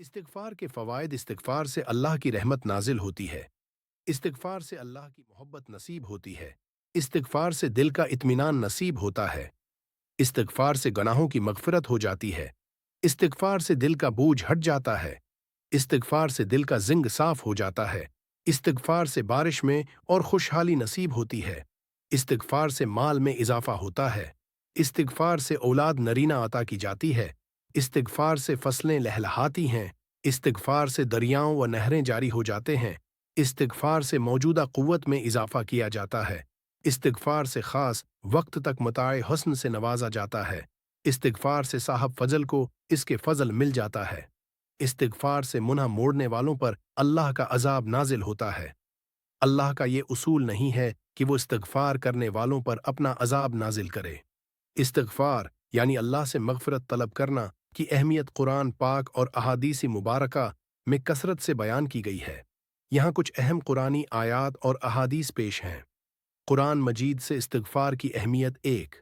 इस्तिग़फ़ार के फ़वाइद। इस्तिग़फ़ार से अल्लाह की रहमत नाज़िल होती है। इस्तिग़फ़ार से अल्लाह की मोहब्बत नसीब होती है। इस्तिग़फ़ार से दिल का इत्मीनान नसीब होता है। इस्तिग़फ़ार से गुनाहों की मग़फ़िरत हो जाती है। इस्तिग़फ़ार से दिल का बोझ हट जाता है। इस्तिग़फ़ार से दिल का ज़िंग साफ़ हो जाता है। इस्तिग़फ़ार से बारिश में और खुशहाली नसीब होती है। इस्तिग़फ़ार से माल में इज़ाफ़ा होता है। इस्तिग़फ़ार से औलाद नरीना अता की जाती है। इस्तिग़फ़ार से फसलें लहलहाती हैं। इस्तिग़फ़ार से दरियाओं व नहरें जारी हो जाते हैं। इस्तिग़फ़ार से मौजूदा क़ुव्वत में इज़ाफ़ा किया जाता है। इस्तिग़फ़ार से ख़ास वक्त तक मताए हुस्न से नवाजा जाता है। इस्तिग़फ़ार से साहब फ़ज़ल को इसके फ़ज़ल मिल जाता है। इस्तिग़फ़ार से मुन्हा मोड़ने वालों पर अल्लाह का अज़ाब नाज़िल होता है। अल्लाह का ये उसूल नहीं है कि वो इस्तिग़फ़ार करने वालों पर अपना अज़ाब नाज़िल करे। इस्तिग़फ़ार यानी अल्लाह से मग़फ़िरत तलब करना की अहमियत कुरान पाक और अहादीस मुबारका में कसरत से बयान की गई है। यहाँ कुछ अहम कुरानी आयात और अहादीस पेश हैं। कुरान मजीद से इस्तिग़फ़ार की अहमियत। 1,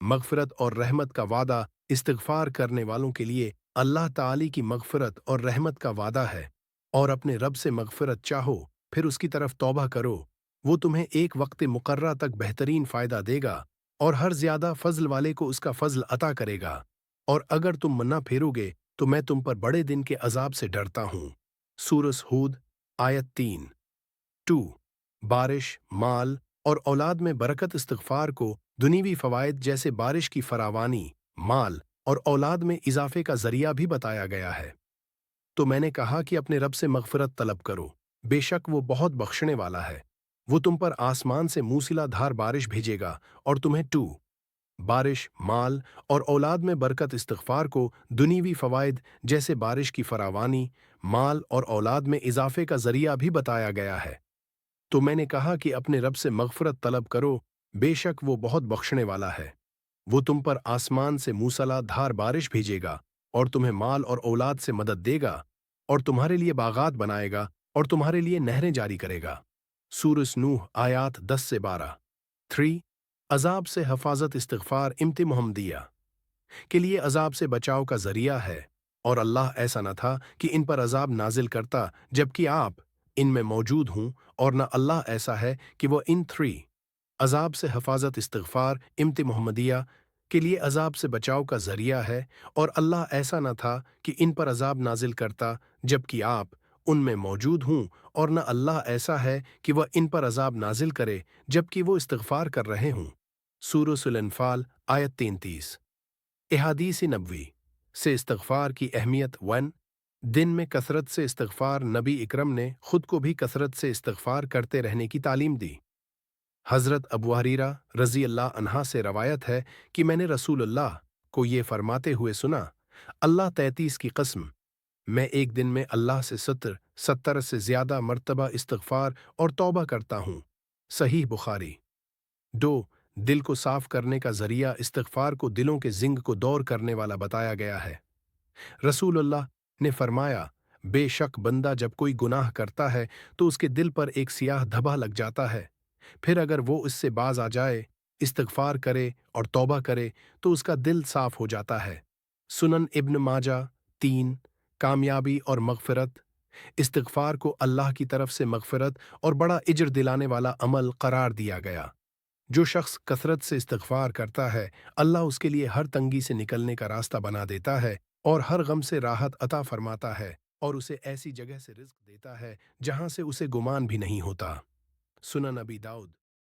मग़फ़िरत और रहमत का वादा। इस्तिग़फ़ार करने वालों के लिए अल्लाह ताली की मग़फ़िरत और रहमत का वादा है। और अपने रब से मग़फ़िरत चाहो, फिर उसकी तरफ तौबा करो। वो तुम्हें एक वक्त मुक़र्रा तक बेहतरीन फ़ायदा देगा और हर ज़्यादा फ़ज़ल वाले को उसका फ़ज़ल अता करेगा। और अगर तुम मन्ना फेरोगे तो मैं तुम पर बड़े दिन के अज़ाब से डरता हूँ। सूरह हूद आयत 3। 2, बारिश, माल और औलाद में बरकत। इस्तिग़फ़ार को दुनियावी फ़वाइद जैसे बारिश की फरावानी, माल और औलाद में इज़ाफ़े का ज़रिया भी बताया गया है। तो मैंने कहा कि अपने रब से मग़फ़िरत तलब करो, बेशक वो बहुत बख्शने वाला है। वो तुम पर आसमान से मूसलाधार बारिश भेजेगा और तुम्हें 2, बारिश, माल और औलाद में बरकत। इस्तिग़फ़ार को दुनियावी फ़वाइद जैसे बारिश की फरावानी, माल और औलाद में इज़ाफ़े का ज़रिया भी बताया गया है। तो मैंने कहा कि अपने रब से मग़फ़िरत तलब करो, बेशक वो बहुत बख्शने वाला है। वो तुम पर आसमान से मूसलाधार बारिश भेजेगा और तुम्हें माल और औलाद से मदद देगा और तुम्हारे लिए बागात बनाएगा और तुम्हारे लिए नहरें जारी करेगा। सूरह नूह आयात 10 से 12। 3, अज़ाब से हफाजत। इस्तिग़फ़ार इम्ति मुहम्मदिया के लिए अज़ाब से बचाव का ज़रिया है। और अल्लाह ऐसा न था कि इन पर अज़ाब नाज़िल करता जबकि आप इनमें मौजूद हूँ, और न अल्लाह ऐसा है कि वो इन 3, अज़ाब से हफाजत। इस्तिग़फ़ार इम्ति मुहम्मदिया के लिए अज़ाब से बचाव का ज़रिया है। और अल्लाह ऐसा न था कि इन पर अज़ाब नाज़िल करता जबकि आप उनमें मौजूद हूँ, और न अल्लाह ऐसा है कि वह इन पर अज़ाब नाज़िल करे जबकि वो इस्तिग़फ़ार कर रहे हों। सूरह अल-अनफ़ाल आयत 33। अहादीस नबवी से इस्तिग़फ़ार की अहमियत। 1, दिन में कसरत से इस्तिग़फ़ार। नबी इकरम ने खुद को भी कसरत से इस्तिग़फ़ार करते रहने की तालीम दी। हज़रत अबू हुरैरा रज़ी अल्लाह अन्हा से रवायत है कि मैंने रसूलुल्लाह को ये फरमाते हुए सुना, अल्लाह 33 की कसम, मैं एक दिन में अल्लाह से 70 से ज़्यादा मर्तबा इस्तिग़फ़ार और तौबा करता हूँ। सहीह बुखारी। 2, दिल को साफ करने का ज़रिया। इस्तिग़फ़ार को दिलों के ज़िंग को दौर करने वाला बताया गया है। रसूलुल्लाह ने फरमाया, बेशक बंदा जब कोई गुनाह करता है तो उसके दिल पर एक सियाह धब्बा लग जाता है। फिर अगर वो इससे बाज आ जाए, इस्तिग़फ़ार करे और तौबा करे तो उसका दिल साफ हो जाता है। सुनन इब्न माजा 3, कामयाबी और मग़फ़िरत। इस्तिग़फ़ार को अल्लाह की तरफ से मग़फ़िरत और बड़ा इज्र दिलाने वाला अमल करार दिया गया। जो शख्स कसरत से इस्तिग़फ़ार करता है, अल्लाह उसके लिए हर तंगी से निकलने का रास्ता बना देता है और हर गम से राहत अता फरमाता है, और उसे ऐसी जगह से रिज़्क़ देता है जहाँ से उसे गुमान भी नहीं होता। सुनन नबी दाऊद